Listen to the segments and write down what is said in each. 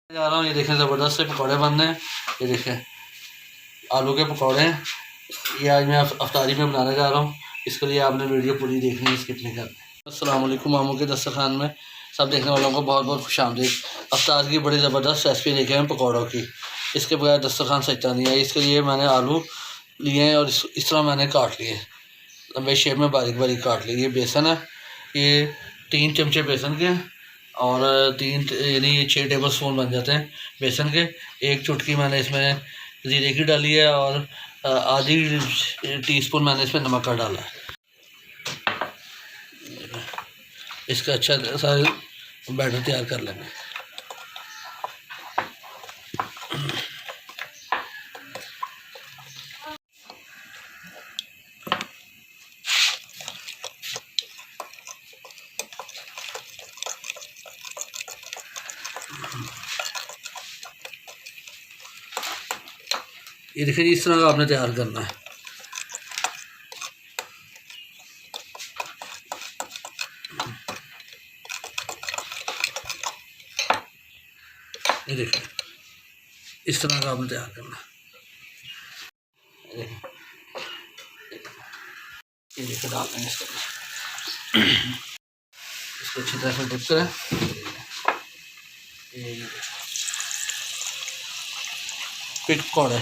जा रहा हूँ। ये देखें ज़बरदस्त से पकौड़े बनने हैं। ये देखें आलू के पकौड़े हैं। ये आज मैं अफ्तारी में बनाने जा रहा हूँ। इसके लिए आपने वीडियो पूरी देखनी है, स्किप नहीं करनी। अस्सलाम वालेकुम। मामू के दस्तरखान में सब देखने वालों को बहुत बहुत खुशामदीद। अफ्तार की बड़ी ज़बरदस्त रेसिपी लेके हैं पकौड़ों की। इसके बगैर दस्तरखान सजता नहीं है। इसके लिए मैंने आलू लिए हैं और इस तरह मैंने काट लिए, लंबे शेप में बारीक बारीक काट लिए। ये बेसन है, ये 3 चमचे बेसन के और 3 यानी 6 टेबल स्पून बन जाते हैं बेसन के। 1 चुटकी मैंने इसमें ज़ीरे की डाली है और आधी टीस्पून मैंने इसमें नमक का डाला है। इसका अच्छा सा बैटर तैयार कर लेंगे। ये देखिए इस तरह का आपने तैयार करना है। ये देखिए इस तरह का आपने तैयार करना है। ये देखिए डाल देंगे इसको अच्छी तरह से डिप करें। पिक पकौड़े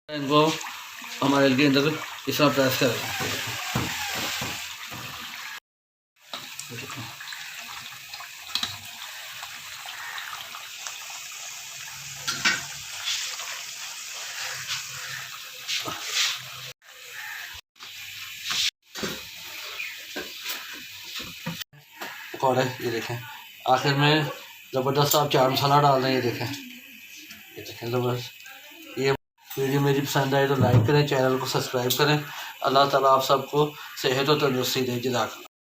इनको हमारे के अंदर इस तरह प्रेस करेंगे। पकौड़े ये देखें आखिर में ज़बरदस्त आप चाट मसाला डाल दें। ये देखें ज़बरदस्त। ये वीडियो मेरी पसंद आए तो लाइक करें, चैनल को सब्सक्राइब करें। अल्लाह ताला आप सबको सेहत और तंदुरुस्ती दे। जज़ाकल्लाह।